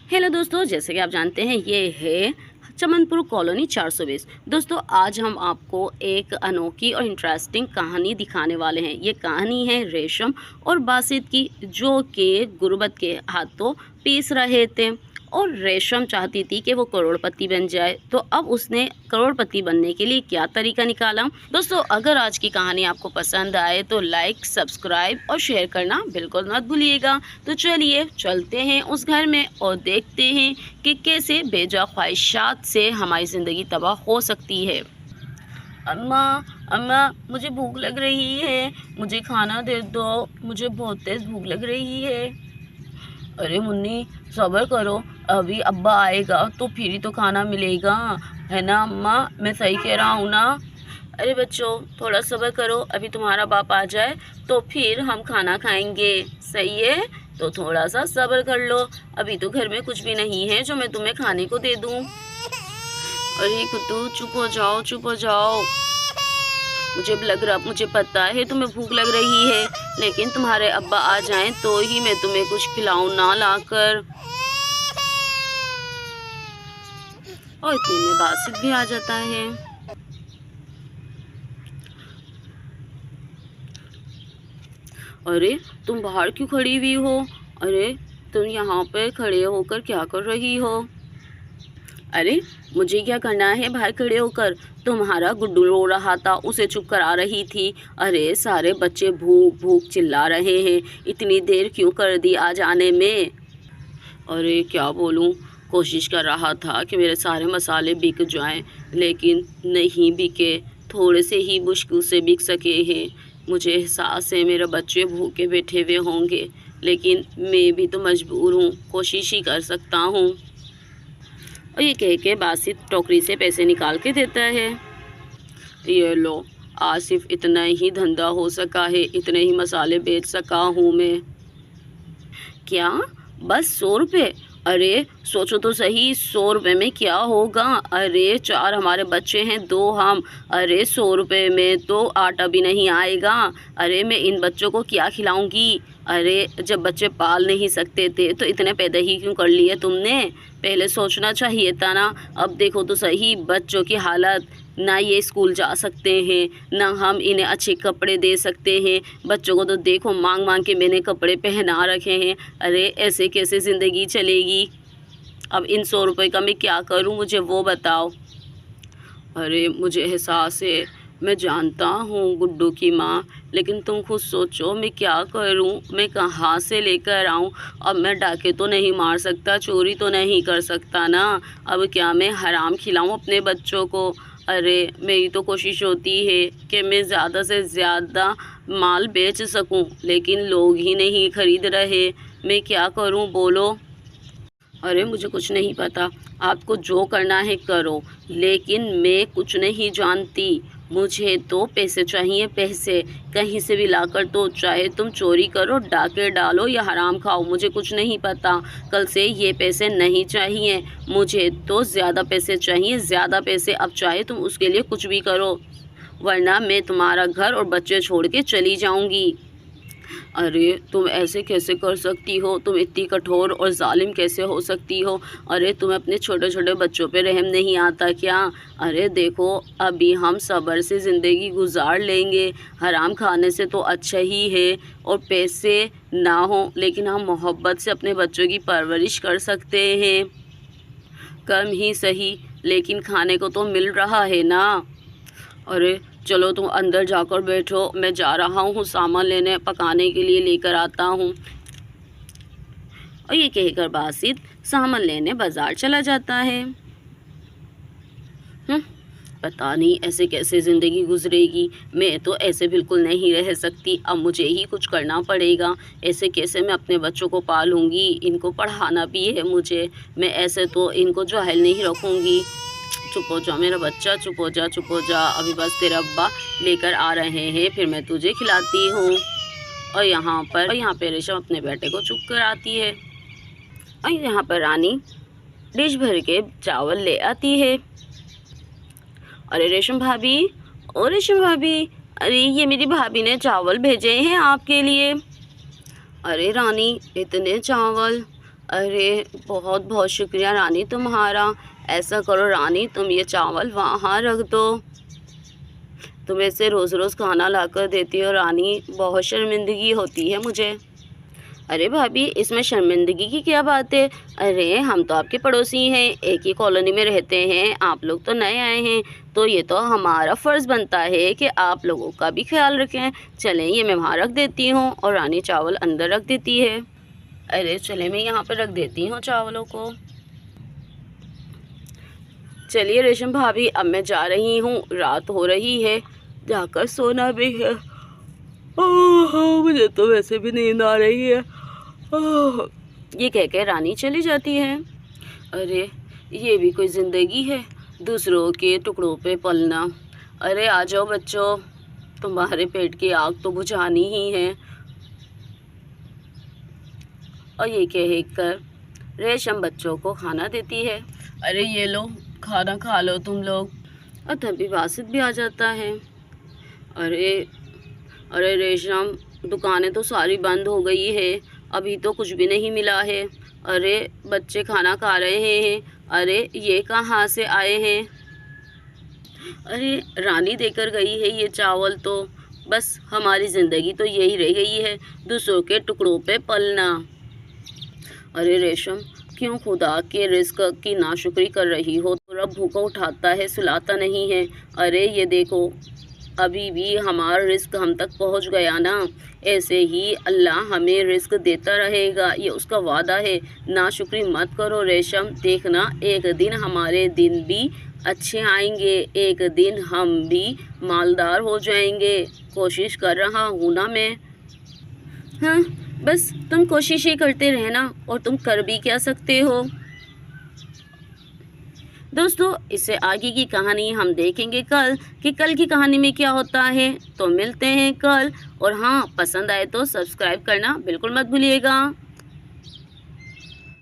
Hello दोस्तों, जैसे कि आप जानते हैं ये है चमनपुर कॉलोनी 420। दोस्तों आज हम आपको एक अनोखी और इंटरेस्टिंग कहानी दिखाने वाले हैं। ये कहानी है रेशम और बासित की, जो कि गुर्बत के हाथों पीस रहे थे और रेशम चाहती थी कि वो करोड़पति बन जाए। तो अब उसने करोड़पति बनने के लिए क्या तरीका निकाला। दोस्तों अगर आज की कहानी आपको पसंद आए तो लाइक, सब्सक्राइब और शेयर करना बिल्कुल मत भूलिएगा। तो चलिए चलते हैं उस घर में और देखते हैं कि कैसे बेजा ख्वाहिशात से हमारी ज़िंदगी तबाह हो सकती है। अम्मा, अम्मा मुझे भूख लग रही है, मुझे खाना दे दो, मुझे बहुत तेज़ भूख लग रही है। अरे मुन्नी सब्र करो, अभी अब्बा आएगा तो फिर ही तो खाना मिलेगा, है ना अम्मा? मैं सही कह रहा हूँ ना? अरे बच्चों थोड़ा सब्र करो, अभी तुम्हारा बाप आ जाए तो फिर हम खाना खाएंगे, सही है? तो थोड़ा सा सब्र कर लो, अभी तो घर में कुछ भी नहीं है जो मैं तुम्हें खाने को दे दूँ। अरे कुत्तू चुप हो जाओ, चुप हो जाओ। मुझे पता है तुम्हें भूख लग रही है, लेकिन तुम्हारे अब्बा आ जाएं तो ही मैं तुम्हें कुछ खिलाऊं ना लाकर। और इतने में बासित भी आ जाता है। अरे तुम बाहर क्यों खड़ी हुई हो? अरे तुम यहाँ पर खड़े होकर क्या कर रही हो? अरे मुझे क्या करना है बाहर खड़े होकर? तुम्हारा गुड्डू रो रहा था, उसे चुप करा रही थी। अरे सारे बच्चे भूख भूख चिल्ला रहे हैं, इतनी देर क्यों कर दी आ जाने में? अरे क्या बोलूं, कोशिश कर रहा था कि मेरे सारे मसाले बिक जाएं, लेकिन नहीं बिके। थोड़े से ही मुश्किल से बिक सके हैं। मुझे एहसास है मेरे बच्चे भूखे बैठे हुए होंगे, लेकिन मैं भी तो मजबूर हूँ, कोशिश ही कर सकता हूँ। और ये कह के बासित टोकरी से पैसे निकाल के देता है। ये लो, आज सिर्फ इतना ही धंधा हो सका है, इतने ही मसाले बेच सका हूँ मैं। क्या बस 100 रुपये? अरे सोचो तो सही, 100 रुपये में क्या होगा? अरे 4 हमारे बच्चे हैं, 2 हम। अरे 100 रुपये में तो आटा भी नहीं आएगा। अरे मैं इन बच्चों को क्या खिलाऊंगी? अरे जब बच्चे पाल नहीं सकते थे तो इतने पैदा ही क्यों कर लिए तुमने? पहले सोचना चाहिए था ना। अब देखो तो सही बच्चों की हालत, ना ये स्कूल जा सकते हैं, ना हम इन्हें अच्छे कपड़े दे सकते हैं। बच्चों को तो देखो मांग मांग के मैंने कपड़े पहना रखे हैं। अरे ऐसे कैसे ज़िंदगी चलेगी? अब इन 100 रुपये का मैं क्या करूं, मुझे वो बताओ। अरे मुझे एहसास है, मैं जानता हूँ गुड्डू की माँ, लेकिन तुम खुद सोचो मैं क्या करूँ, मैं कहाँ से लेकर आऊँ? अब मैं डाके तो नहीं मार सकता, चोरी तो नहीं कर सकता ना। अब क्या मैं हराम खिलाऊँ अपने बच्चों को? अरे मेरी तो कोशिश होती है कि मैं ज़्यादा से ज़्यादा माल बेच सकूँ, लेकिन लोग ही नहीं खरीद रहे। मैं क्या करूँ बोलो? अरे मुझे कुछ नहीं पता, आपको जो करना है करो, लेकिन मैं कुछ नहीं जानती। मुझे तो पैसे चाहिए, पैसे कहीं से भी लाकर दो, चाहे तुम चोरी करो, डाके डालो या हराम खाओ, मुझे कुछ नहीं पता। कल से ये पैसे नहीं चाहिए, मुझे तो ज़्यादा पैसे चाहिए, ज़्यादा पैसे। अब चाहे तुम उसके लिए कुछ भी करो, वरना मैं तुम्हारा घर और बच्चे छोड़ के चली जाऊंगी। अरे तुम ऐसे कैसे कर सकती हो? तुम इतनी कठोर और जालिम कैसे हो सकती हो? अरे तुम्हें अपने छोटे छोटे बच्चों पे रहम नहीं आता क्या? अरे देखो अभी हम सब्र से ज़िंदगी गुजार लेंगे, हराम खाने से तो अच्छा ही है। और पैसे ना हो लेकिन हम मोहब्बत से अपने बच्चों की परवरिश कर सकते हैं। कम ही सही, लेकिन खाने को तो मिल रहा है ना। अरे चलो तुम अंदर जाकर बैठो, मैं जा रहा हूँ सामान लेने, पकाने के लिए लेकर आता हूँ। और ये कहकर बासित सामान लेने बाजार चला जाता है। पता नहीं ऐसे कैसे ज़िंदगी गुजरेगी, मैं तो ऐसे बिल्कुल नहीं रह सकती। अब मुझे ही कुछ करना पड़ेगा। ऐसे कैसे मैं अपने बच्चों को पालूंगी? इनको पढ़ाना भी है मुझे, मैं ऐसे तो इनको जाहिल नहीं रखूँगी। चुप हो जा मेरा बच्चा, चुप हो जा, चुप हो जा। अभी बस तेरा अब्बा लेकर आ रहे हैं, फिर मैं तुझे खिलाती हूँ। और यहाँ पे रेशम अपने बेटे को चुप कराती है। और यहाँ पर रानी डिश भर के चावल ले आती है। अरे रेशम भाभी, ओ रेशम भाभी, अरे ये मेरी भाभी ने चावल भेजे हैं आपके लिए। अरे रानी इतने चावल? अरे बहुत बहुत शुक्रिया रानी तुम्हारा। ऐसा करो रानी, तुम ये चावल वहाँ रख दो। तुम ऐसे रोज़ रोज़ खाना लाकर देती हो रानी, बहुत शर्मिंदगी होती है मुझे। अरे भाभी, इसमें शर्मिंदगी की क्या बात है? अरे हम तो आपके पड़ोसी हैं, एक ही कॉलोनी में रहते हैं, आप लोग तो नए आए हैं, तो ये तो हमारा फ़र्ज़ बनता है कि आप लोगों का भी ख्याल रखें। चलें, ये मैं वहाँ रख देती हूँ। और रानी चावल अंदर रख देती है। अरे चले, मैं यहाँ पर रख देती हूँ चावलों को। चलिए रेशम भाभी, अब मैं जा रही हूँ, रात हो रही है, जाकर सोना भी है। ओह, मुझे तो वैसे भी नींद आ रही है। ओह, ये कह के रानी चली जाती है। अरे ये भी कोई ज़िंदगी है, दूसरों के टुकड़ों पे पलना। अरे आ जाओ बच्चों, तुम्हारे पेट की आग तो बुझानी ही है। और ये कह कर रेशम बच्चों को खाना देती है। अरे ये लो, खाना खा लो तुम लोग। और तभी बासित भी आ जाता है। अरे अरे रेशम, दुकानें तो सारी बंद हो गई है, अभी तो कुछ भी नहीं मिला है। अरे बच्चे खाना खा रहे हैं, अरे ये कहाँ से आए हैं? अरे रानी देकर गई है ये चावल तो। बस हमारी ज़िंदगी तो यही रह गई है, दूसरों के टुकड़ों पे पलना। अरे रेशम, क्यों खुदा के रिज़्क की नाशुक्री कर रही हो? तो रब भूखा उठाता है, सुलाता नहीं है। अरे ये देखो, अभी भी हमारा रिज़्क हम तक पहुंच गया ना। ऐसे ही अल्लाह हमें रिज़्क देता रहेगा, ये उसका वादा है। नाशुक्री मत करो रेशम, देखना एक दिन हमारे दिन भी अच्छे आएंगे, एक दिन हम भी मालदार हो जाएंगे। कोशिश कर रहा हूँ ना मैं। हाँ, बस तुम कोशिश ही करते रहना, और तुम कर भी क्या सकते हो। दोस्तों, इससे आगे की कहानी हम देखेंगे कल, कि कल की कहानी में क्या होता है। तो मिलते हैं कल, और हाँ, पसंद आए तो सब्सक्राइब करना बिल्कुल मत भूलिएगा।